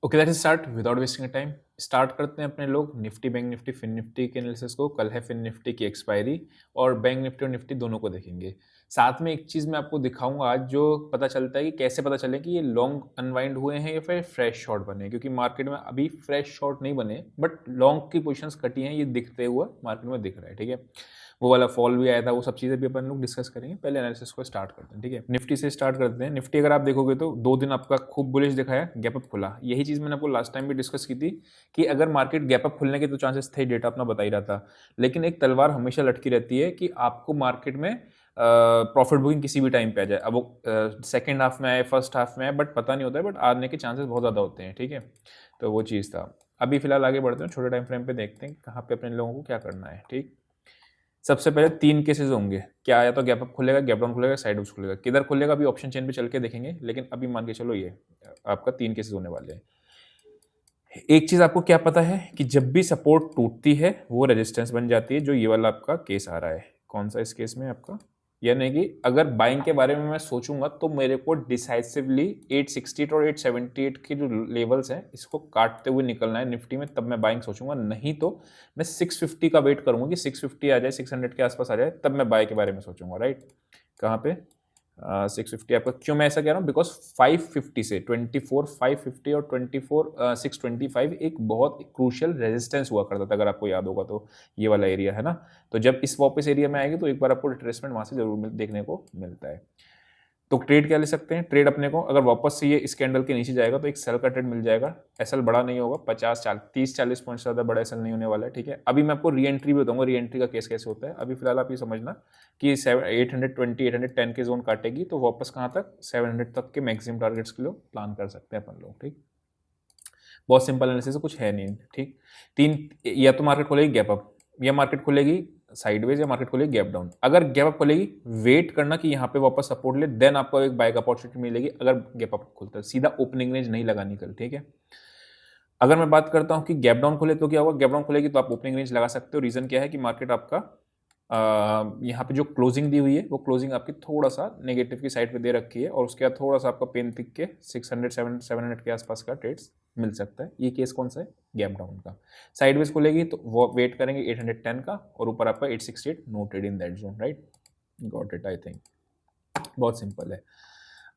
Okay, let's start without wasting time. Start करते हैं अपने लोग Nifty, bank Nifty, fin Nifty के एनालिसिस को। कल है फिन निफ्टी की एक्सपायरी और बैंक निफ्टी और निफ्टी दोनों को देखेंगे। साथ में एक चीज़ मैं आपको दिखाऊंगा आज, जो पता चलता है कि कैसे पता चले कि ये लॉन्ग अनवाइंड हुए हैं या फिर फ्रेश शॉर्ट बने हैं। क्योंकि मार्केट में अभी फ्रेश शॉर्ट नहीं बने, बट लॉन्ग की पोजिशंस कटी हैं, ये दिखते हुए मार्केट में दिख रहा है। ठीक है, वो वाला फॉल भी आया था, वो सब चीज़ें भी अपन लोग डिस्कस करेंगे। पहले एनालिसिस को स्टार्ट करते हैं। ठीक है, निफ्टी से स्टार्ट करते हैं। निफ्टी अगर आप देखोगे तो 2 दिन आपका खूब बुलिश दिखाया, गैप अप खुला। यही चीज़ मैंने आपको लास्ट टाइम भी डिस्कस की थी कि अगर मार्केट गैप अप खुलने के तो चांसेस थे, डेटा अपना बता ही रहा था। लेकिन एक तलवार हमेशा लटकी रहती है कि आपको मार्केट में प्रॉफिट बुकिंग किसी भी टाइम पे आ जाए। अब वो सेकेंड हाफ में आए, फर्स्ट हाफ में आए, बट पता नहीं होता है, बट आने के चांसेस बहुत ज़्यादा होते हैं। ठीक है, तो वो चीज़ था। अभी फिलहाल आगे बढ़ते हैं, छोटे टाइम फ्रेम पे देखते हैं कहाँ पे अपने लोगों को क्या करना है। ठीक, सबसे पहले 3 केसेस होंगे क्या, या तो गैप अप खुलेगा, गैप डाउन खुलेगा, साइड वेज खुलेगा। किधर खुलेगा अभी ऑप्शन चेन पे चल के देखेंगे, लेकिन अभी मान के चलो ये आपका 3 केसेस होने वाले हैं। एक चीज आपको क्या पता है कि जब भी सपोर्ट टूटती है वो रेजिस्टेंस बन जाती है, जो ये वाला आपका केस आ रहा है। कौन सा इस केस में आपका, यानी कि अगर बाइंग के बारे में मैं सोचूंगा तो मेरे को डिसाइसिवली 868 और 878 के जो लेवल्स हैं इसको काटते हुए निकलना है निफ्टी में, तब मैं बाइंग सोचूंगा। नहीं तो मैं 650 का वेट करूंगा कि 650 आ जाए, 600 के आसपास आ जाए, तब मैं बाय के बारे में सोचूंगा। राइट, कहाँ पे 650 आपका, क्यों मैं ऐसा कह रहा हूँ, बिकॉज 550 से 24 550 और 24 625 एक बहुत क्रूशियल रेजिस्टेंस हुआ करता था, अगर आपको याद होगा तो। ये वाला एरिया है ना, तो जब इस वापस एरिया में आएगी तो एक बार आपको रिट्रेसमेंट वहां से जरूर देखने को मिलता है। तो ट्रेड क्या ले सकते हैं, ट्रेड अपने को अगर वापस से ये इस कैंडल के नीचे जाएगा तो एक सेल का ट्रेड मिल जाएगा। एसएल बड़ा नहीं होगा, 50 30 40 पॉइंट से ज़्यादा बड़ा एसएल नहीं होने वाला है। ठीक है, अभी मैं आपको री एंट्री भी बताऊंगा, री एंट्री का केस कैसे होता है। अभी फिलहाल आप ये समझना कि 820 810 के जोन काटेगी तो वापस कहाँ तक, 700 तक के मैक्सिमम टारगेट्स के लिए प्लान कर सकते हैं अपन लोग। ठीक, बहुत सिंपल एनालिसिस है, कुछ है नहीं। ठीक, तीन, या तो मार्केट खोलेगी गैप अप, या मार्केट खुलेगी साइडवेज, या मार्केट खुलेगी गैप डाउन। अगर गैप अप खुलेगी, वेट करना कि यहाँ पे वापस सपोर्ट ले, देन आपको एक बाइक अपॉर्चुनिटी मिलेगी। अगर गैप अप खुलता है, सीधा ओपनिंग रेंज नहीं लगानी कल। ठीक है, अगर मैं बात करता हूँ कि गैप डाउन खुले तो क्या होगा, गैप डाउन खुलेगी तो आप ओपनिंग रेंज लगा सकते हो। रीजन क्या है कि मार्केट आपका यहाँ पे जो क्लोजिंग दी हुई है वो क्लोजिंग आपकी थोड़ा सा नेगेटिव की साइड पे दे रखी है, और उसके बाद थोड़ा सा आपका पेन तिक के 600 700 के आसपास का ट्रेड्स मिल सकता है। ये केस कौन सा है, गैप डाउन का। साइडवेज खुलेगी तो वो वेट करेंगे 810 का, और ऊपर आपका 868, no trade in that zone. Right, got it I think, बहुत सिंपल है।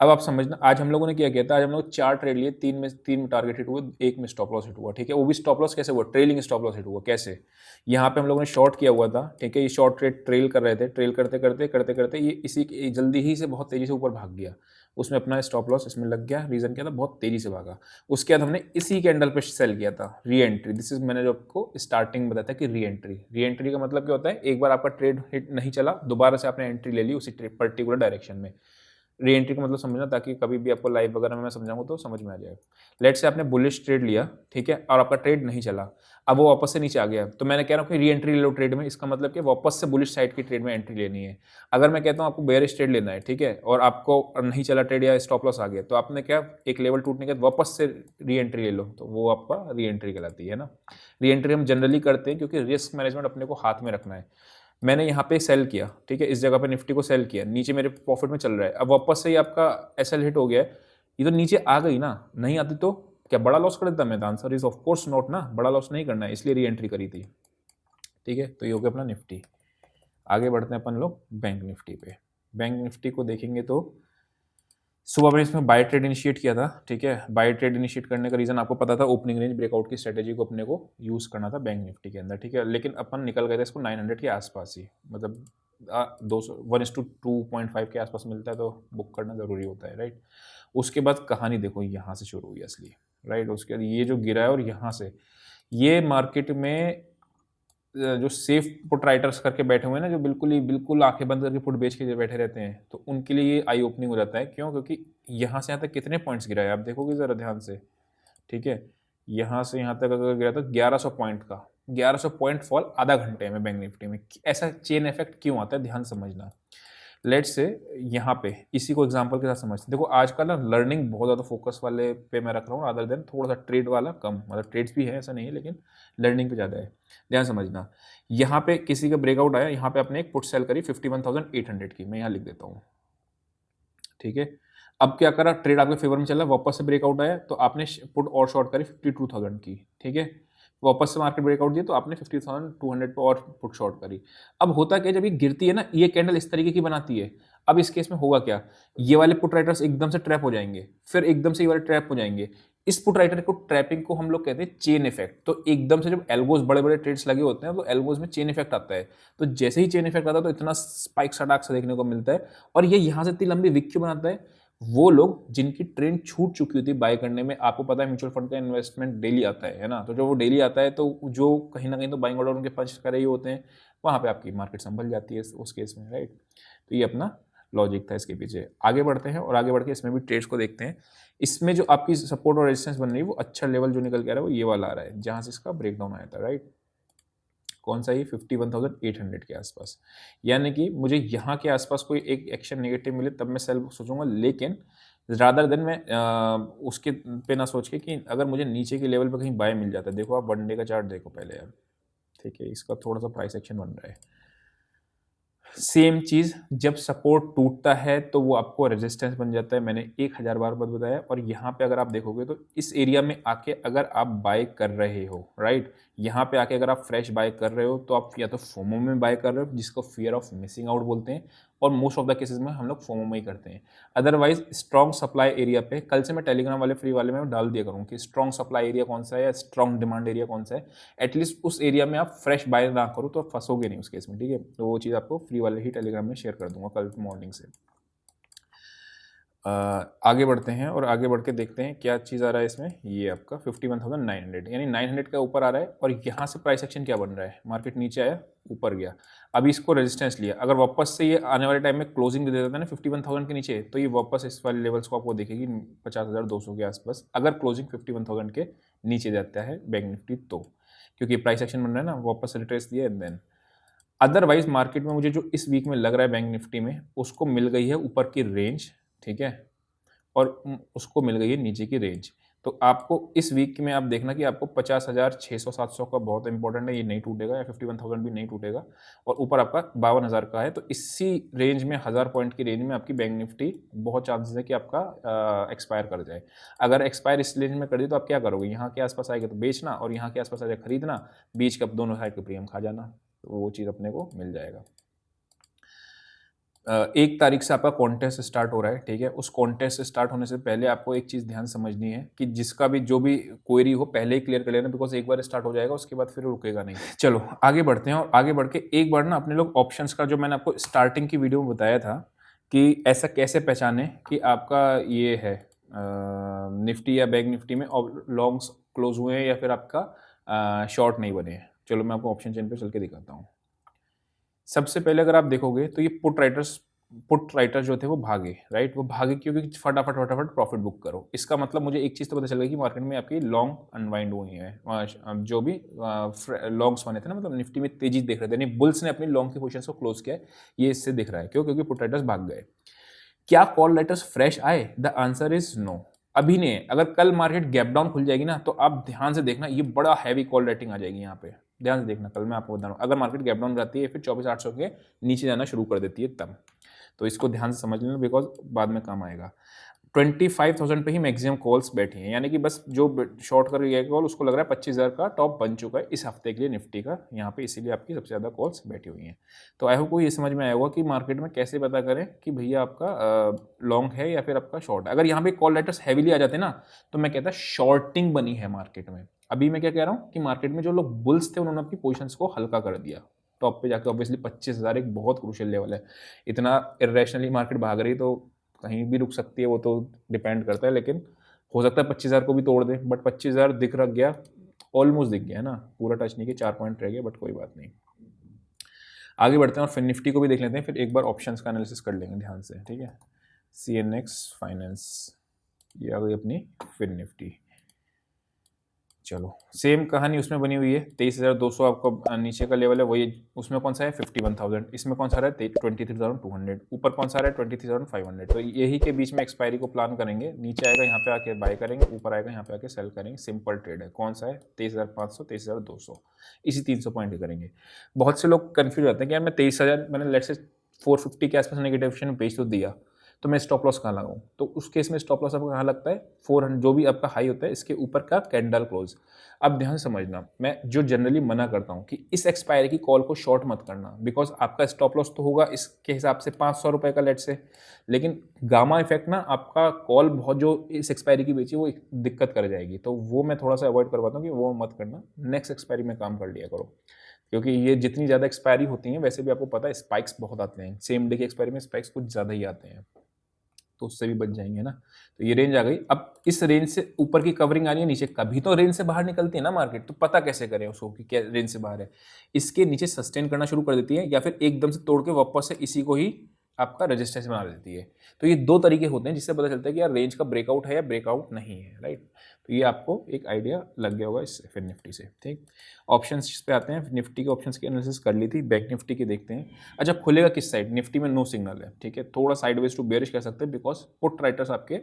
अब आप समझना आज हम लोगों ने क्या किया था, आज हम लोग 4 ट्रेड लिए, 3 में टारगेट हिट हुआ, एक में स्टॉप लॉस हिट हुआ। ठीक है, वो भी स्टॉप लॉस कैसे हुआ, ट्रेलिंग स्टॉप लॉस हिट हुआ। कैसे, यहाँ पे हम लोगों ने शॉर्ट किया हुआ था। ठीक है, ये शॉर्ट ट्रेड ट्रेल कर रहे थे, ट्रेल करते करते करते करते ये इसी जल्दी ही से बहुत तेजी से ऊपर भाग गया, उसमें अपना स्टॉप लॉस इसमें लग गया। रीजन क्या था, बहुत तेजी से भागा। उसके बाद हमने इसी कैंडल पे सेल किया था, री एंट्री। दिस इज, मैंने जो आपको स्टार्टिंग बताया था कि री एंट्री। री एंट्री का मतलब क्या होता है, एक बार आपका ट्रेड हिट नहीं चला, दोबारा से आपने एंट्री ले ली उसी पर्टिकुलर डायरेक्शन में। री एंट्री का मतलब समझना, ताकि कभी भी आपको लाइव वगैरह में मैं समझाऊंगा तो समझ में आ जाए। लेट से आपने बुलिश ट्रेड लिया, ठीक है, और आपका ट्रेड नहीं चला, अब वो वापस से नीचे आ गया, तो मैंने कह रहा हूँ कि री एंट्री ले लो ट्रेड में। इसका मतलब कि वापस से बुलिश साइड की ट्रेड में एंट्री लेनी है। अगर मैं कहता हूँ आपको बेयरिश ट्रेड लेना है, ठीक है, और आपको नहीं चला ट्रेड या स्टॉप लॉस आ गया, तो आपने क्या, एक लेवल टूटने के बाद वापस से री एंट्री ले लो, तो वो आपका री एंट्री कहलाती है ना। री एंट्री हम जनरली करते हैं क्योंकि रिस्क मैनेजमेंट अपने को हाथ में रखना है। मैंने यहाँ पे सेल किया, ठीक है, इस जगह पे निफ्टी को सेल किया, नीचे मेरे प्रॉफिट में चल रहा है, अब वापस से ही आपका एसएल हिट हो गया है, ये तो नीचे आ गई ना, नहीं आती तो क्या बड़ा लॉस कर देता मैं, answer is of course not ना, बड़ा लॉस नहीं करना है, इसलिए री एंट्री करी थी। ठीक है, तो ये हो गया अपना निफ्टी। आगे बढ़ते हैं अपन लोग बैंक निफ्टी पे। बैंक निफ्टी को देखेंगे तो सुबह मैंने इसमें बाय ट्रेड इनिशिएट किया था। ठीक है, बाय ट्रेड इनिशिएट करने का रीजन आपको पता था, ओपनिंग रेंज ब्रेकआउट की स्ट्रेटेजी को अपने को यूज करना था बैंक निफ्टी के अंदर। ठीक है, लेकिन अपन निकल गए थे इसको 900 के आसपास ही, मतलब 200 1:2.5 के आसपास मिलता है तो बुक करना जरूरी होता है। राइट, उसके बाद कहानी देखो यहाँ से शुरू हुई असली। राइट, उसके बाद ये जो गिरा है, और यहाँ से ये मार्केट में जो सेफ पुट राइटर्स करके बैठे हुए हैं ना, जो बिल्कुल आंखें बंद करके पुट बेच के जो बैठे रहते हैं, तो उनके लिए ये आई ओपनिंग हो जाता है। क्यों, क्योंकि यहाँ से यहाँ तक कितने पॉइंट्स गिरा है आप देखोगे जरा ध्यान से। ठीक है, यहाँ से यहाँ तक अगर गिरा तो 1100 पॉइंट का, 1100 पॉइंट फॉल आधा घंटे में बैंक निफ्टी में। ऐसा चेन इफेक्ट क्यों आता है, ध्यान समझना। लेट्स से यहाँ पे इसी को एग्जांपल के साथ समझते हैं। देखो आज का ना लर्निंग बहुत ज़्यादा फोकस वाले पे मैं रख रहा हूँ, अदर देन थोड़ा सा ट्रेड वाला कम, मतलब ट्रेड्स भी है ऐसा नहीं है, लेकिन लर्निंग पे ज़्यादा है। ध्यान समझना, यहाँ पे किसी का ब्रेकआउट आया, यहाँ पे आपने एक पुट सेल करी 51,800 की, मैं यहाँ लिख देता हूँ। ठीक है, अब क्या करा, ट्रेड आपके फेवर में चला, वापस से ब्रेकआउट आया तो आपने पुट और शॉर्ट करी 52,000 की, ठीक है। वापस से मार्केट ब्रेकआउट दिया तो आपने 50,200 पे और पुट शॉर्ट करी। अब होता क्या है, जब ये गिरती है ना, ये कैंडल इस तरीके की बनाती है। अब इस केस में होगा क्या, ये वाले पुट राइटर्स एकदम से ट्रैप हो जाएंगे, फिर एकदम से ये वाले ट्रैप हो जाएंगे। इस पुट राइटर को, ट्रैपिंग को हम लोग कहते हैं चेन इफेक्ट। तो एकदम से जब एल्गोज बड़े बड़े ट्रेड्स लगे होते हैं तो एल्गोज में चेन इफेक्ट आता है। तो जैसे ही चेन इफेक्ट आता है तो इतना स्पाइक सटाक सा देखने को मिलता है। और ये यहाँ से इतनी लंबी विक क्यों बनाता है, वो लोग जिनकी ट्रेंड छूट चुकी होती है बाय करने में। आपको पता है म्यूचुअल फंड का इन्वेस्टमेंट डेली आता है ना, तो जब वो डेली आता है तो जो कहीं ना कहीं तो बाइंग ऑर्डर उनके पंच कर रहे होते हैं, वहाँ पे आपकी मार्केट संभल जाती है उस केस में, राइट। तो ये अपना लॉजिक था इसके पीछे। आगे बढ़ते हैं और आगे बढ़ के इसमें भी ट्रेड्स को देखते हैं। इसमें जो आपकी सपोर्ट और रेजिस्टेंस बन रही है, वो अच्छा लेवल जो निकल के आ रहा है वो ये वाला आ रहा है, जहाँ से इसका ब्रेकडाउन आया था, राइट। कौन सा, ये 51,800 के आसपास। यानी कि मुझे यहाँ के आसपास कोई एक एक्शन नेगेटिव मिले तब मैं सेल सोचूंगा, लेकिन रादर देन मैं उसके पे ना सोच के कि अगर मुझे नीचे के लेवल पे कहीं बाय मिल जाता है। देखो आप वन डे का चार्ट देखो पहले यार, ठीक है, इसका थोड़ा सा प्राइस एक्शन बन रहा है। सेम चीज़, जब सपोर्ट टूटता है तो वो आपको रेजिस्टेंस बन जाता है। मैंने 1000 बार बताया। और यहाँ पे अगर आप देखोगे तो इस एरिया में आके अगर आप बाय कर रहे हो, राइट, यहाँ पे आके अगर आप फ्रेश बाय कर रहे हो तो आप या तो फोमो में बाय कर रहे हो, जिसको फियर ऑफ मिसिंग आउट बोलते हैं, और मोस्ट ऑफ द केसेस में हम लोग फोमो में ही करते हैं। अदरवाइज स्ट्रॉन्ग सप्लाई एरिया पे कल से मैं टेलीग्राम वाले फ्री वाले में डाल दिया करूँ कि स्ट्रॉन्ग सप्लाई एरिया कौन सा है या स्ट्रॉन्ग डिमांड एरिया कौन सा है। एटलीस्ट उस एरिया में आप फ्रेश बाय ना करो तो फंसोगे नहीं उस केस में, ठीक है। तो वो चीज़ आपको फ्री वाले ही टेलीग्राम में शेयर कर दूंगा कल मॉर्निंग से। आगे बढ़ते हैं और आगे बढ़ के देखते हैं क्या चीज़ आ रहा है इसमें। ये आपका 51,900 यानी 900 का ऊपर आ रहा है। और यहाँ से प्राइस एक्शन क्या बन रहा है, मार्केट नीचे आया ऊपर गया, अभी इसको रेजिस्टेंस लिया। अगर वापस से ये आने वाले टाइम में क्लोजिंग दे देता है ना 51,000 के नीचे, तो ये वापस इस वाले लेवल्स को आपको देखेगी 50,200 के आसपास, अगर क्लोजिंग 51,000 के नीचे जाता है बैंक निफ्टी तो, क्योंकि प्राइस एक्शन बन रहा है ना, वापस रिट्रेस दिया एंड देन। अदरवाइज मार्केट में मुझे जो इस वीक में लग रहा है बैंक निफ्टी में, उसको मिल गई है ऊपर की रेंज, ठीक है, और उसको मिल गई है नीचे की रेंज। तो आपको इस वीक में आप देखना कि आपको 50,600-700 का बहुत इंपॉर्टेंट है, ये नहीं टूटेगा, या 51,000 भी नहीं टूटेगा। और ऊपर आपका 52,000 का है, तो इसी रेंज में 1000 पॉइंट की रेंज में आपकी बैंक निफ्टी बहुत चांसेस है कि आपका एक्सपायर कर जाए। अगर एक्सपायर इस रेंज में कर दी तो आप क्या करोगे, यहाँ के आसपास आएगा तो बेचना, और यहाँ के आसपास आएगा खरीदना, बीच का दोनों साइड का प्रीमियम खा जाना, तो वो चीज़ अपने को मिल जाएगा। 1 तारीख से आपका कॉन्टेस्ट स्टार्ट हो रहा है, ठीक है। उस कॉन्टेस्ट स्टार्ट होने से पहले आपको एक चीज़ ध्यान समझनी है कि जिसका भी जो भी क्वेरी हो पहले ही क्लियर कर लेना, बिकॉज एक बार स्टार्ट हो जाएगा उसके बाद फिर रुकेगा नहीं। चलो आगे बढ़ते हैं और आगे बढ़ के एक बार ना अपने लोग ऑप्शंस का, जो मैंने आपको स्टार्टिंग की वीडियो में बताया था कि ऐसा कैसे पहचाने कि आपका ये है निफ्टी या बैंक निफ्टी में लॉन्ग्स क्लोज हुए हैं या फिर आपका शॉर्ट नहीं बने हैं। चलो मैं आपको ऑप्शन चेन पे चल के दिखाता हूँ। सबसे पहले अगर आप देखोगे तो ये पुट राइटर जो थे वो भागे, राइट। वो भागे क्योंकि फटाफट फटाफट प्रॉफिट बुक करो। इसका मतलब मुझे एक चीज़ तो पता चल गई कि मार्केट में आपकी लॉन्ग अनवाइंड हुई है। जो भी लॉन्ग्स बने थे ना, मतलब निफ्टी में तेजी देख रहे थे, यानी बुल्स ने अपनी लॉन्ग की पोजीशन को क्लोज किया है, ये इससे दिख रहा है। क्यों, क्योंकि पुट राइटर्स भाग गए। क्या कॉल राइटर्स फ्रेश आए, द आंसर इज नो, अभी नहीं है। अगर कल मार्केट गैप डाउन खुल जाएगी ना, तो आप ध्यान से देखना, ये बड़ा हैवी कॉल राइटिंग आ जाएगी यहाँ पे, ध्यान से देखना। कल मैं आपको बता रहा हूँ, अगर मार्केट गैप डाउन रहती है फिर 24,800 के नीचे जाना शुरू कर देती है तब, तो इसको ध्यान से समझ लेना, बिकॉज बाद में काम आएगा। 25,000 पे ही मैक्सिमम कॉल्स बैठी हैं, यानी कि बस जो शॉर्ट कर गया कॉल उसको लग रहा है 25,000 का टॉप बन चुका है इस हफ्ते के लिए निफ्टी का यहाँ पे, इसीलिए आपकी सबसे ज़्यादा कॉल्स बैठी हुई हैं। तो आई होप को ये समझ में आया होगा कि मार्केट में कैसे पता करें कि भैया आपका लॉन्ग है या फिर आपका शॉर्ट। अगर यहाँ पे कॉल लेटर्स हैवीली आ जाते ना, तो मैं कहता शॉर्टिंग बनी है मार्केट में। अभी मैं क्या कह रहा हूँ कि मार्केट में जो लोग बुल्स थे उन्होंने अपनी पोजिशन को हल्का कर दिया। टॉप पे जाकर ऑब्वियसली 25,000 एक बहुत क्रूशियल लेवल है। इतना इरेशनली मार्केट भाग रही तो कहीं भी रुक सकती है, वो तो डिपेंड करता है, लेकिन हो सकता है 25,000 को भी तोड़ दे। बट 25,000 दिख रख गया, ऑलमोस्ट दिख गया है ना, पूरा टच नहीं किया, 4 पॉइंट रह गए, बट कोई बात नहीं। आगे बढ़ते हैं और फिर निफ्टी को भी देख लेते हैं, फिर एक बार ऑप्शंस का एनालिसिस कर लेंगे ध्यान से, ठीक है। CNX फाइनेंस, ये आ गई अपनी फिर निफ्टी। चलो सेम कहानी उसमें बनी हुई है, 23,200 आपका नीचे का लेवल है, वही उसमें कौन सा है 51,000, इसमें कौन सा रहा है 23,200, ऊपर कौन सा रहा है 23,500। तो यही के बीच में एक्सपायरी को प्लान करेंगे, नीचे आएगा यहाँ पे आके बाय करेंगे, ऊपर आएगा यहाँ पे आके सेल करेंगे। सिंपल ट्रेड है, कौन सा है 23,500 23,200, इसी 300 पॉइंट ही करेंगे। बहुत से लोग कन्फ्यूज रहते हैं कि यार मैं 23,000 मैंने लेट्स से 450 के आसपास नेगेटिव बेच तो दिया, तो मैं स्टॉप लॉस कहाँ लगाऊँ? तो उस केस में स्टॉप लॉस आपका कहाँ लगता है? 400 जो भी आपका हाई होता है इसके ऊपर का कैंडल क्लोज। अब ध्यान से समझना, मैं जो जनरली मना करता हूँ कि इस एक्सपायरी की कॉल को शॉर्ट मत करना, बिकॉज़ आपका स्टॉप लॉस तो होगा इसके हिसाब से ₹500 का लेट्स से, लेकिन गामा इफेक्ट ना आपका कॉल बहुत जो इस एक्सपायरी की बेची वो दिक्कत कर जाएगी। तो वो मैं थोड़ा-सा अवॉइड करवाता हूँ कि वो मत करना, नेक्स्ट एक्सपायरी में काम कर लिया करो। क्योंकि ये जितनी ज़्यादा एक्सपायरी होती हैं वैसे भी आपको पता है स्पाइक्स बहुत आते हैं। सेम डे की एक्सपायरी में स्पाइक्स कुछ ज़्यादा ही आते हैं। तो उससे भी बच जाएँगे ना। तो ये रेंज आ गई। अब इस रेंज से ऊपर की कवरिंग आ रही है नीचे, कभी तो रेंज से बाहर निकलती है ना मार्केट, तो पता कैसे करें उसको कि क्या रेंज से बाहर है? इसके नीचे सस्टेन करना शुरू कर देती है या फिर एकदम से तोड़ के वापस से इसी को ही आपका रेजिस्टेंस बना देती है। तो ये 2 तरीके होते हैं जिससे पता चलता है कि यार रेंज का ब्रेकआउट है या ब्रेकआउट नहीं है, राइट? तो ये आपको एक आइडिया लग गया होगा इस फिन निफ्टी से, ठीक? ऑप्शंस पे आते हैं। निफ्टी के ऑप्शंस की एनालिसिस कर ली थी, बैंक निफ्टी की देखते हैं। अच्छा, खुलेगा किस साइड? निफ्टी में नो सिग्नल है, ठीक है? थोड़ा साइडवेज टू बेयरिश कह सकते हैं बिकॉज़ पुट राइटर्स आपके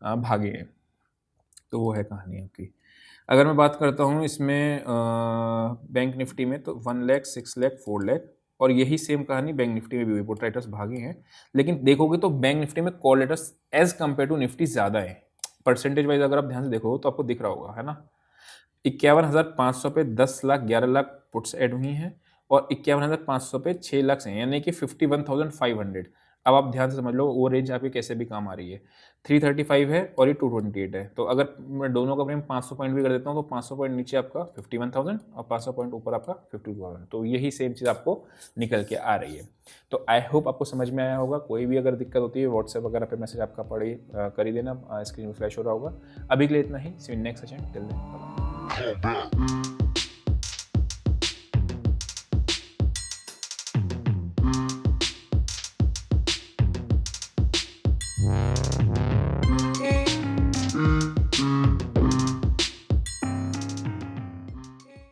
भागे हैं। तो वो है कहानी आपकी। अगर मैं बात करता हूँ इसमें बैंक निफ्टी में तो 1 लाख, 6 लाख, 4 लाख और यही सेम कहानी बैंक निफ्टी में भी हुई, पुट राइटर्स भागे हैं। लेकिन देखोगे तो बैंक निफ्टी में call writers as compared to Nifty ज़्यादा है। परसेंटेज वाइज़ अगर आप ध्यान से देखोगे तो आपको दिख रहा होगा, है ना? 51,500 पे 10 लाख 11 लाख पुट्स ऐड हुई हैं और 51,500 पे 6 लाख हैं, यानी कि 51,500। अब आप ध्यान से समझ लो वो रेंज आपकी कैसे भी काम आ रही है। 335 है और ये 228 है। तो अगर मैं दोनों का प्रीमियम 500 पॉइंट भी कर देता हूँ तो 500 पॉइंट नीचे आपका 51,000 और 500 पॉइंट ऊपर आपका 52,000। तो यही सेम चीज़ आपको निकल के आ रही है। तो आई होप आपको समझ में आया होगा। कोई भी अगर दिक्कत होती है व्हाट्सएप वगैरह पे मैसेज आपका कर ही देना, स्क्रीन में फ्लैश हो रहा होगा। अभी के लिए इतना ही। See you next session, till then bye.